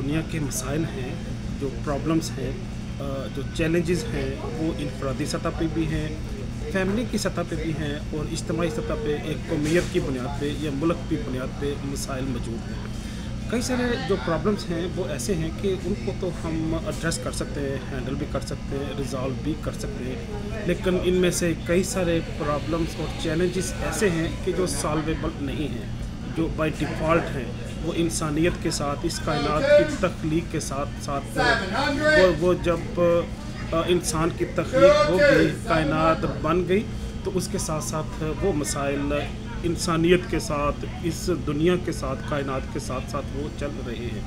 दुनिया के मसाइल हैं, जो प्रॉब्लम्स हैं, जो चैलेंजेस हैं, वो इनफरादी सतह पे भी हैं, फैमिली की सतह पे भी हैं और इज्तिमाई सतह पे एक कौमियत की बुनियाद पे या मुल्क की बुनियाद पे मसाइल मौजूद हैं। कई सारे जो प्रॉब्लम्स हैं वो ऐसे हैं कि उनको तो हम एड्रेस कर सकते हैं, हैंडल भी कर सकते हैं, रिज़ॉल्व भी कर सकते हैं, लेकिन इनमें से कई सारे प्रॉब्लम्स और चैलेंजेस ऐसे हैं कि जो सॉल्वेबल नहीं हैं, जो बाय डिफ़ॉल्ट हैं। वो इंसानियत के साथ, इस कायनात की तख्लीक के साथ साथ वो जब इंसान की तख्लीक हो गई, कायनात बन गई, तो उसके साथ साथ वो मसाइल इंसानियत के साथ, इस दुनिया के साथ, कायनात के साथ साथ वो चल रहे हैं।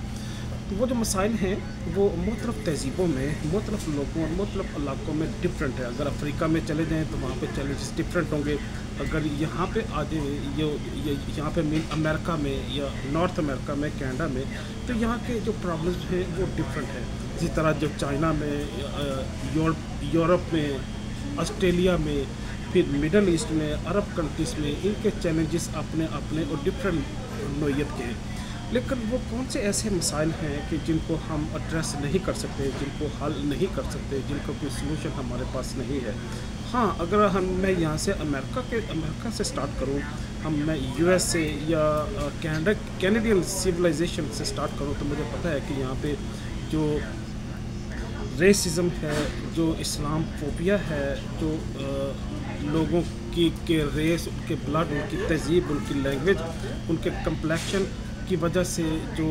तो वो जो मसाइल हैं वो मुख्तलिफ़ तहज़ीबों में, मुख्तलिफ़ लोगों और मुख्तलिफ़ इलाकों में डिफरेंट है। अगर अफ्रीका में चले जाएँ तो वहाँ पे चैलेंजेस डिफरेंट होंगे। अगर यहाँ पे आ जाए यहाँ पे मीन अमेरिका में या नॉर्थ अमेरिका में, कनाडा में, तो यहाँ के जो प्रॉब्लम्स हैं वो डिफरेंट है। इसी तरह जो चाइना में, यूरोप में, ऑस्ट्रेलिया में, फिर मिडल ईस्ट में, अरब कंट्रीज़ में, इनके चैलेंजेस अपने अपने और डिफरेंट नोयत के हैं। लेकिन वो कौन से ऐसे मसाइल हैं कि जिनको हम एड्रेस नहीं कर सकते, जिनको हल नहीं कर सकते, जिनका कोई सलूशन हमारे पास नहीं है। हाँ, अगर मैं यहाँ से अमेरिका से स्टार्ट करूँ, मैं यूएस से या कैनेडियन सिविलाइजेशन से स्टार्ट करूँ, तो मुझे पता है कि यहाँ पे जो रेसिज्म है, जो इस्लाम फोबिया है, जो लोगों के रेस, उनके ब्लड, उनकी तहजीब, उनकी लैंग्वेज, उनके कम्प्लेक्शन की वजह से जो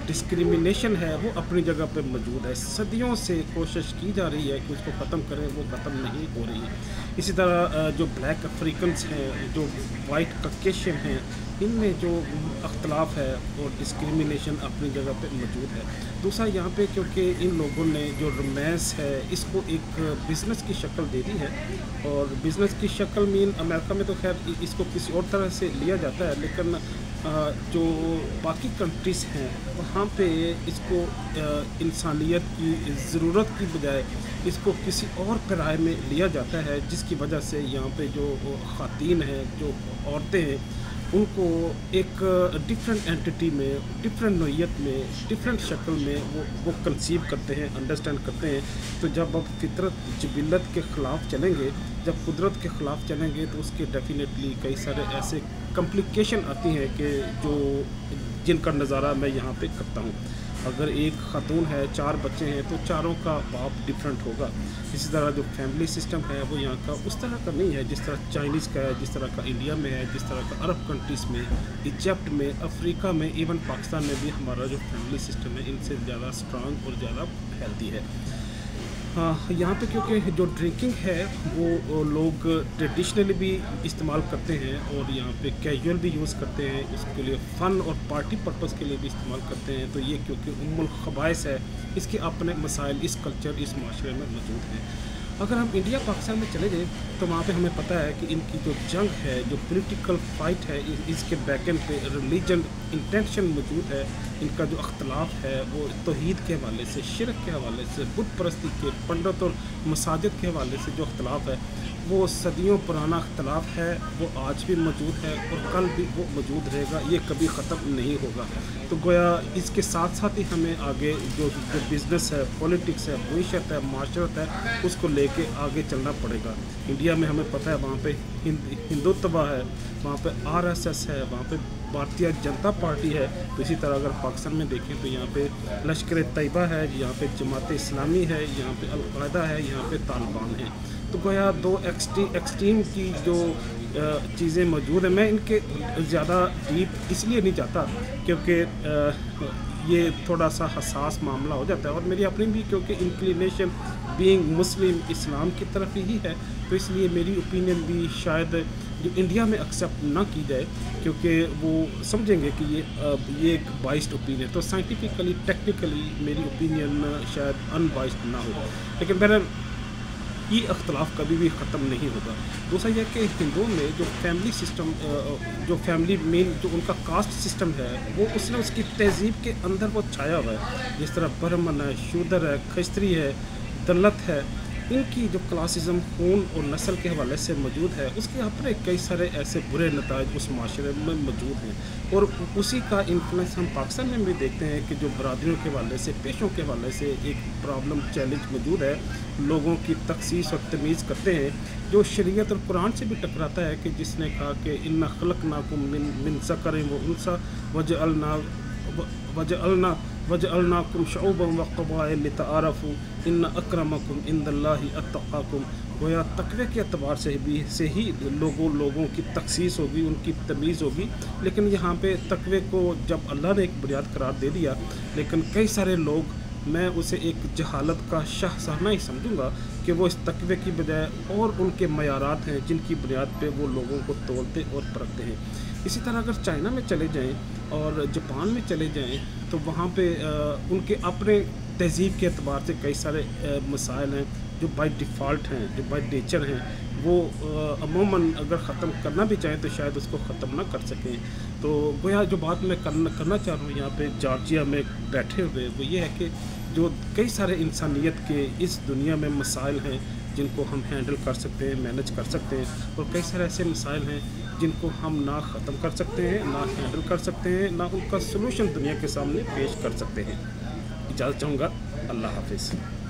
डिस्क्रिमिनेशन है वो अपनी जगह पे मौजूद है। सदियों से कोशिश की जा रही है कि उसको ख़त्म करें, वो ख़त्म नहीं हो रही है। इसी तरह जो ब्लैक अफ्रीकन्स हैं, जो वाइट ककेशियन हैं, इनमें जो अख्तलाफ है और डिस्क्रिमिनेशन अपनी जगह पे मौजूद है। दूसरा, यहाँ पे क्योंकि इन लोगों ने जो रोमांस है इसको एक बिज़नेस की शक्ल दे दी है, और बिज़नेस की शक्ल मीन अमेरिका में तो खैर इसको किसी और तरह से लिया जाता है, लेकिन जो बाकी कंट्रीज़ हैं वहाँ पे इसको इंसानियत की ज़रूरत की बजाय इसको किसी और किराए में लिया जाता है, जिसकी वजह से यहाँ पे जो ख़वातीन हैं, जो औरतें हैं, उनको एक डिफरेंट एंटिटी में, डिफरेंट नोयत में, डिफरेंट शक्ल में वो कंसीव करते हैं, अंडरस्टैंड करते हैं। तो जब आप फितरत जबिलत के ख़िलाफ़ चलेंगे, जब कुदरत के ख़िलाफ़ चलेंगे, तो उसके डेफिनेटली कई सारे ऐसे कॉम्प्लिकेशन आती हैं कि जिनका नज़ारा मैं यहाँ पे करता हूँ। अगर एक ख़ातून है, 4 बच्चे हैं, तो चारों का बाप डिफरेंट होगा। इसी तरह जो फैमिली सिस्टम है वो यहाँ का उस तरह का नहीं है जिस तरह चाइनीज़ का है, जिस तरह का इंडिया में है, जिस तरह का अरब कंट्रीज़ में, इजिप्ट में, अफ्रीका में, इवन पाकिस्तान में भी हमारा जो फैमिली सिस्टम है इनसे ज़्यादा स्ट्रांग और ज़्यादा हेल्दी है। हाँ, यहाँ पे क्योंकि जो ड्रिंकिंग है वो लोग ट्रेडिशनली भी इस्तेमाल करते हैं और यहाँ पे कैजुअल भी यूज़ करते हैं, उसके लिए फ़न और पार्टी पर्पज़ के लिए भी इस्तेमाल करते हैं। तो ये क्योंकि उम्मुल ख़बाइस है, इसके अपने मसाइल इस कल्चर, इस माशरे में मौजूद हैं। अगर हम इंडिया पाकिस्तान में चले जाएँ तो वहाँ पे हमें पता है कि इनकी जो जंग है, जो पॉलिटिकल फ़ाइट है, इसके बैकएंड पे रिलीजन इंटेंशन मौजूद है। इनका जो अख्तलाफ है वो तौहीद के हवाले से, शिरक के हवाले से, बुत परस्ती के, पंडित और मसाजिद के हवाले से जो अख्तलाफ है वो सदियों पुराना अख्तलाफ है, वो आज भी मौजूद है और कल भी वो मौजूद रहेगा, ये कभी ख़त्म नहीं होगा। तो गोया इसके साथ साथ ही हमें आगे जो बिज़नेस है, पॉलिटिक्स है, मईशत है, माशरत है, उसको लेके आगे चलना पड़ेगा। इंडिया में हमें पता है वहाँ पे हिंदुत्व है, वहाँ पे RSS है, वहाँ पे भारतीय जनता पार्टी है। तो इसी तरह अगर पाकिस्तान में देखें तो यहाँ पे लश्कर तैयबा है, यहाँ पे जमात इस्लामी है, यहाँ पे अल-कायदा है, यहाँ पे तालिबान है। तो गोया 2 एक्सट्रीम की जो चीज़ें मौजूद हैं। मैं इनके ज़्यादा डीप इसलिए नहीं जाता क्योंकि ये थोड़ा सा हसास मामला हो जाता है, और मेरी अपनी भी क्योंकि इंक्लिनेशन बीइंग मुस्लिम इस्लाम की तरफ ही है, तो इसलिए मेरी ओपिनियन भी शायद जो इंडिया में एक्सेप्ट ना की जाए, क्योंकि वो समझेंगे कि ये एक बाइस्ड ओपिनियन। तो साइंटिफिकली, टेक्निकली मेरी ओपिनियन शायद अनबाइस्ड ना हो, लेकिन बहरहाल ये अख्तलाफ कभी भी ख़त्म नहीं होगा। दूसरा यह कि हिंदुओं में जो फैमिली सिस्टम, जो फैमिली मेन जो उनका कास्ट सिस्टम है, वो उसने उसकी तहज़ीब के अंदर वो छाया हुआ है। जिस तरह ब्राह्मण है, शूद्र है, खस्त्री है, दलित है, इनकी जो क्लासिज़्म खून और नस्ल के हवाले से मौजूद है, उसके अपने कई सारे ऐसे बुरे नताइज उस माशरे में मौजूद हैं। और उसी का इन्फ्लुएंस हम पाकिस्तान में भी देखते हैं कि जो बरादरियों के हवाले से, पेशों के हवाले से एक प्रॉब्लम चैलेंज मौजूद है, लोगों की तखसीस और तमीज़ करते हैं, जो शरीयत और कुरान से भी टकराता है कि जिसने कहा कि इन्ना खलकनाकुम मिन ज़करिन व उन्सा वजअलनाकुम शुअबन व क़बाइल लितआरफू इन्न अक्रमकुम इंदल्लाहि अत्तक़ाकुम। गोया तक़वे के अतबार से ही लोगों की तख़सीस होगी, उनकी तमीज़ होगी। लेकिन यहाँ पे तक़वे को जब अल्लाह ने एक बुनियाद करार दे दिया, लेकिन कई सारे लोग, मैं उसे एक जहालत का शाहसाना ही समझूंगा कि वो इस तक़वे की बजाय और उनके मयारात हैं जिनकी बुनियाद पे वो लोगों को तोलते और परखते हैं। इसी तरह अगर चाइना में चले जाएं और जापान में चले जाएं तो वहाँ पे उनके अपने तहज़ीब के अतबार से कई सारे मसाइल हैं जो बाय डिफ़ॉल्ट हैं, जो बाय नेचर हैं, वो अमूमन अगर ख़त्म करना भी चाहें तो शायद उसको ख़त्म ना कर सकें। तो गोया जो बात मैं करना चाह रहा हूँ यहाँ पे जॉर्जिया में बैठे हुए, वो ये है कि जो कई सारे इंसानियत के इस दुनिया में मसाइल हैं जिनको हम हैंडल कर सकते हैं, मैनेज कर सकते हैं, और कई सारे ऐसे मसाइल हैं जिनको हम ना ख़त्म कर सकते हैं, ना हैंडल कर सकते हैं, ना उनका सलूशन दुनिया के सामने पेश कर सकते हैं। इजाज़त चाहूँगा। अल्लाह हाफ़िज़।